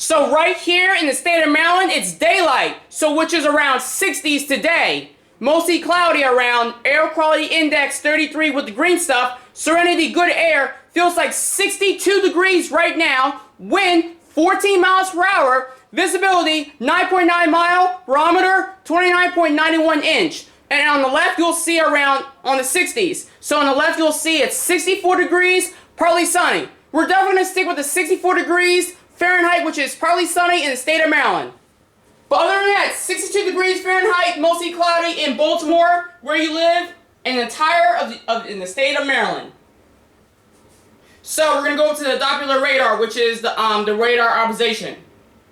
So right here in the state of Maryland, it's daylight, so which is around 60s today. Mostly cloudy around, air quality index 33 with the green stuff, serenity good air, feels like 62 degrees right now, wind 14 miles per hour, visibility 9.9 mile, barometer 29.91 inch. And on the left you'll see around on the 60s. So on the left you'll see it's 64 degrees, partly sunny. We're definitely going to stick with the 64 degrees Fahrenheit, which is partly sunny in the state of Maryland. But other than that, 62 degrees Fahrenheit, mostly cloudy in Baltimore, where you live, and the entire in the state of Maryland. So we're going to go to the Doppler radar, which is the radar observation.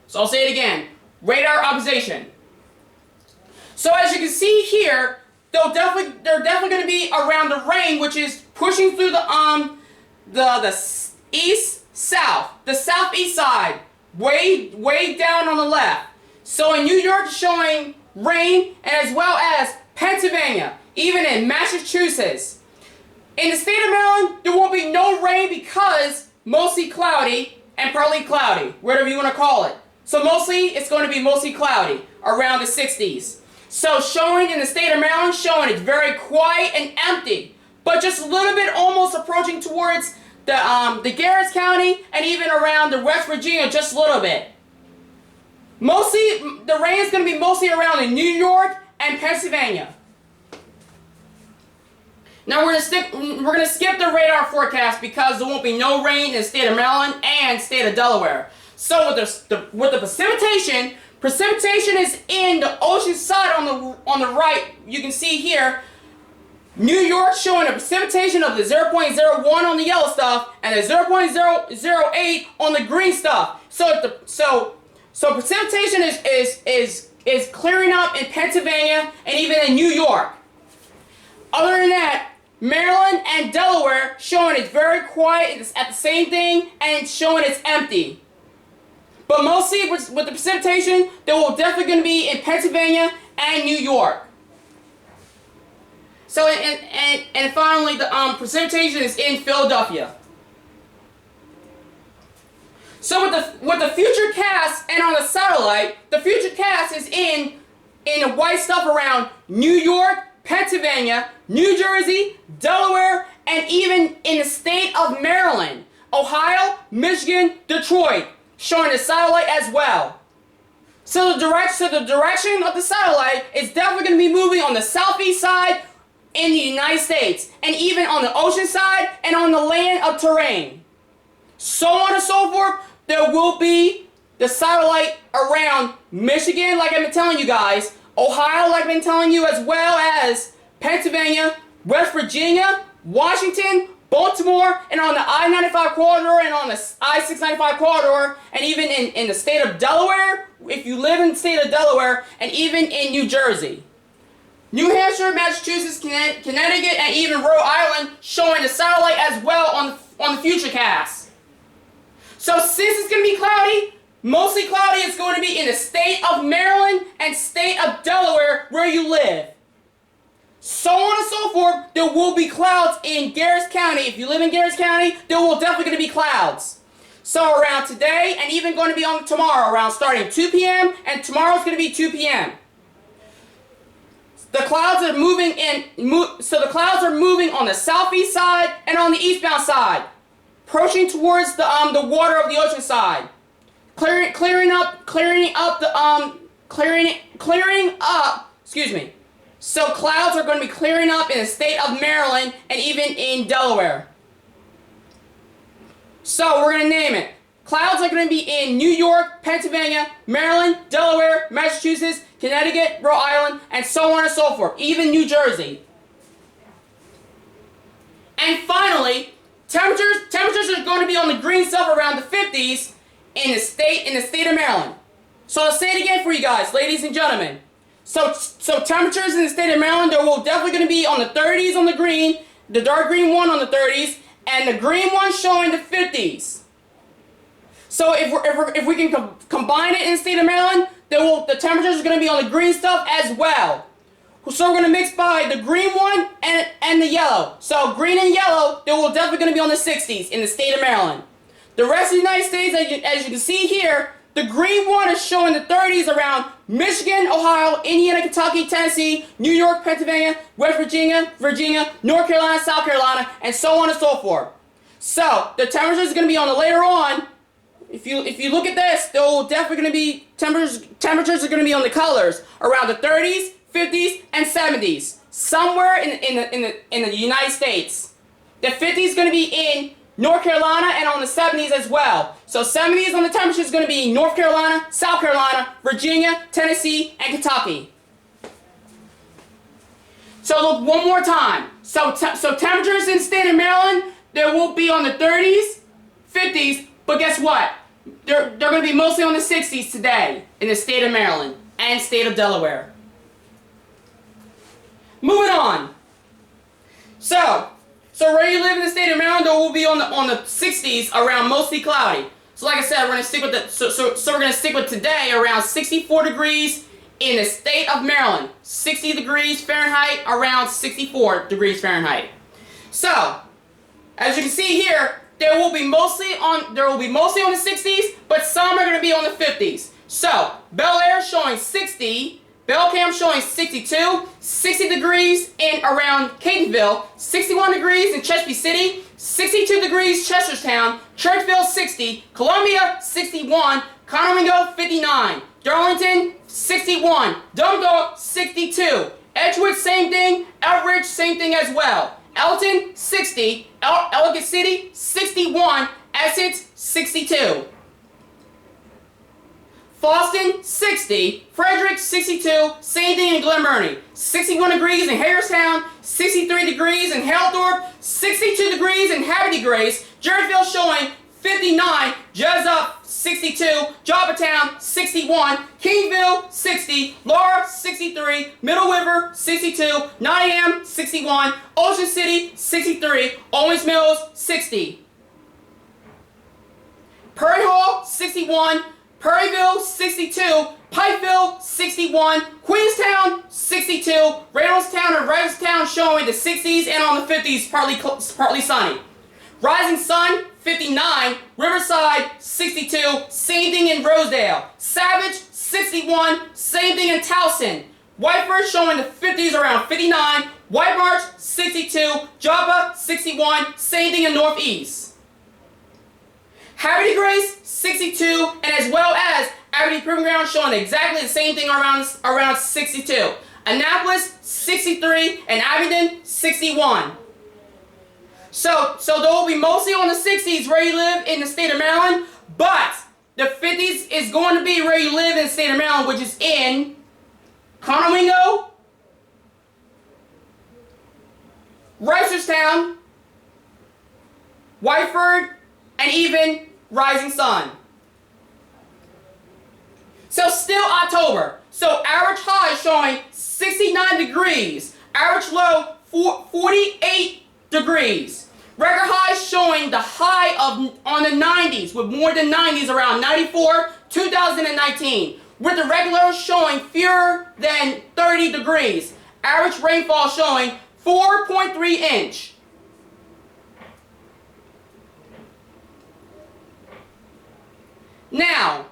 So I'll say it again, radar observation. So as you can see here, they're definitely going to be around the rain, which is pushing through the east-south, the southeast side, way down on the left. So in New York, it's showing rain, and as well as Pennsylvania, even in Massachusetts. In the state of Maryland, there will be no rain because mostly cloudy and partly cloudy, whatever you want to call it. So mostly, it's going to be mostly cloudy, around the 60s. So showing in the state of Maryland, showing it's very quiet and empty, but just a little bit almost approaching towards the Garrett County and even around the West Virginia, just a little bit. Mostly, the rain is going to be mostly around in New York and Pennsylvania. Now we're going to skip the radar forecast because there won't be no rain in the state of Maryland and state of Delaware. So with the precipitation is in the ocean side on the right. You can see here, New York showing a precipitation of the 0.01 on the yellow stuff and the 0.008 on the green stuff. So precipitation is clearing up in Pennsylvania and even in New York. Other than that, Maryland and Delaware showing it's very quiet at the same thing and showing it's empty. But mostly with the precipitation, there will definitely going to be in Pennsylvania and New York. So and finally, the precipitation is in Philadelphia. So with the future cast and on the satellite, the future cast is in the white stuff around New York, Pennsylvania, New Jersey, Delaware, and even in the state of Maryland, Ohio, Michigan, Detroit, showing the satellite as well. So the direction of the satellite is definitely going to be moving on the southeast side in the United States, and even on the ocean side and on the land of terrain. So on and so forth, there will be the satellite around Michigan, like I've been telling you guys, Ohio, like I've been telling you, as well as Pennsylvania, West Virginia, Washington, Baltimore, and on the I-95 corridor and on the I-695 corridor, and even in the state of Delaware, if you live in the state of Delaware, and even in New Jersey. New Hampshire, Massachusetts, Connecticut, and even Rhode Island showing the satellite as well on the future cast. So since it's going to be cloudy, mostly cloudy, it's going to be in the state of Maryland and state of Delaware where you live. So on and so forth, there will be clouds in Garrett County. If you live in Garrett County, there will definitely going to be clouds. So around today and even going to be on tomorrow, around starting 2 p.m. and tomorrow's going to be 2 p.m. The clouds are moving so the clouds are moving on the southeast side and on the eastbound side, approaching towards the water of the ocean side, clearing up. Excuse me. So clouds are going to be clearing up in the state of Maryland and even in Delaware. So we're going to name it. Clouds are going to be in New York, Pennsylvania, Maryland, Delaware, Massachusetts, Connecticut, Rhode Island, and so on and so forth, even New Jersey. And finally, temperatures are going to be on the green stuff around the 50s in the state of Maryland. So I'll say it again for you guys, ladies and gentlemen. So temperatures in the state of Maryland, there will definitely going to be on the 30s on the green, the dark green one on the 30s, and the green one showing the 50s. So if we can combine it in the state of Maryland, the temperatures are going to be on the green stuff as well. So we're going to mix by the green one and the yellow. So green and yellow, they will definitely going to be on the 60s in the state of Maryland. The rest of the United States, as you can see here, The green one is showing the 30s around Michigan, Ohio, Indiana, Kentucky, Tennessee, New York, Pennsylvania, West Virginia, North Carolina, South Carolina, and so on and so forth. So the temperatures are going to be on the later on. If you look at this, there will definitely going to be temperatures are going to be on the colors around the 30s, 50s, and 70s, somewhere in the United States. The 50s is going to be in North Carolina and on the 70s as well. So 70s on the temperature is going to be North Carolina, South Carolina, Virginia, Tennessee, and Kentucky. So look one more time. So temperatures in the state of Maryland, they will be on the 30s, 50s, but guess what? They're going to be mostly on the 60s today in the state of Maryland and state of Delaware. Moving on. So where you live in the state of Maryland, it will be on the 60s, around mostly cloudy. So like I said, we're going to stick with we're going to stick with today around 64 degrees in the state of Maryland. 60 degrees Fahrenheit, around 64 degrees Fahrenheit. So, as you can see here, there will be mostly on the 60s, but some are going to be on the 50s. So, Bel Air showing 60. Belcamp showing 62, 60 degrees in around Catonsville, 61 degrees in Chesapeake City, 62 degrees Reisterstown, Churchville 60, Columbia 61, Conowingo 59, Darlington 61, Dundalk 62, Edgewood same thing, Elbridge same thing as well, Elton 60, Ellicott City 61, Essex 62. Boston, 60. Frederick, 62. Same thing in Glen Burnie. 61 degrees in Hagerstown. 63 degrees in Haldorp. 62 degrees in Haverty Grace. Jarrettsville showing 59. Jesup, 62. Joppatown, 61. Kingville, 60. Laura, 63. Middle River, 62. Nottingham, 61. Ocean City, 63. Owens Mills, 60. Prairie Hall, 61. Prairieville, 62, Pikeville, 61, Queenstown, 62, Reynoldstown and Reisterstown showing the 60s and on the 50s, partly sunny. Rising Sun, 59, Riverside, 62, same thing in Rosedale. Savage, 61, same thing in Towson. Whiteford showing the 50s around 59, White Marsh, 62, Joppa, 61, same thing in Northeast. Haverty Grace, 62, and as well as Aberdeen Proving Ground showing exactly the same thing around 62. Annapolis, 63, and Abingdon, 61. So they will be mostly on the 60s where you live in the state of Maryland, but the 50s is going to be where you live in the state of Maryland, which is in Conowingo, Reisterstown, Whiteford, and even Rising Sun. So still October. So average high showing 69 degrees. Average low 48 degrees. Record high showing the high on the 90s with more than 90s around 94, 2019. With the record low showing fewer than 30 degrees. Average rainfall showing 4.3 inch. Now,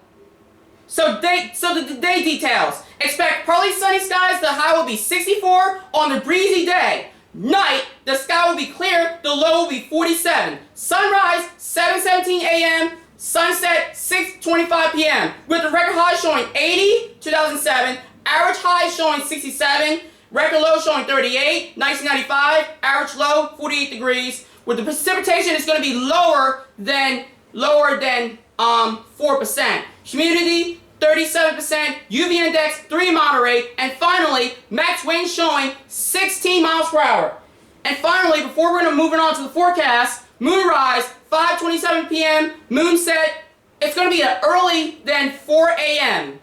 so the day details. Expect partly sunny skies, the high will be 64 on the breezy day. Night, the sky will be clear, the low will be 47. Sunrise, 7:17 a.m., sunset, 6:25 p.m. With the record high showing 80, 2007, average high showing 67, record low showing 38, 1995, average low 48 degrees. With the precipitation, it's going to be lower than 4%. Humidity, 37%. UV index, 3 moderate. And finally, max wind showing 16 miles per hour. And finally, before we're going to move on to the forecast, moonrise, 5:27 p.m. Moonset, it's going to be early than 4 a.m.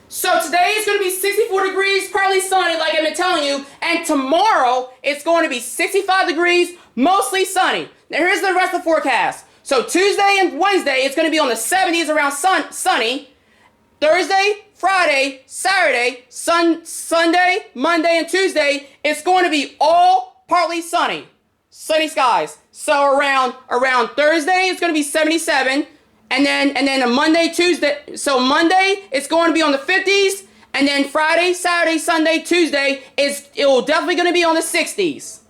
So today is going to be 64 degrees, partly sunny, like I've been telling you. And tomorrow, it's going to be 65 degrees, mostly sunny. Now here's the rest of the forecast. So Tuesday and Wednesday, it's going to be on the 70s around sunny. Thursday, Friday, Saturday, Sunday, Monday, and Tuesday, it's going to be all partly sunny. Sunny skies. So around Thursday, it's going to be 77. and then a Monday, Tuesday. So Monday it's going to be on the 50s, and then Friday, Saturday, Sunday, Tuesday it will definitely going to be on the 60s.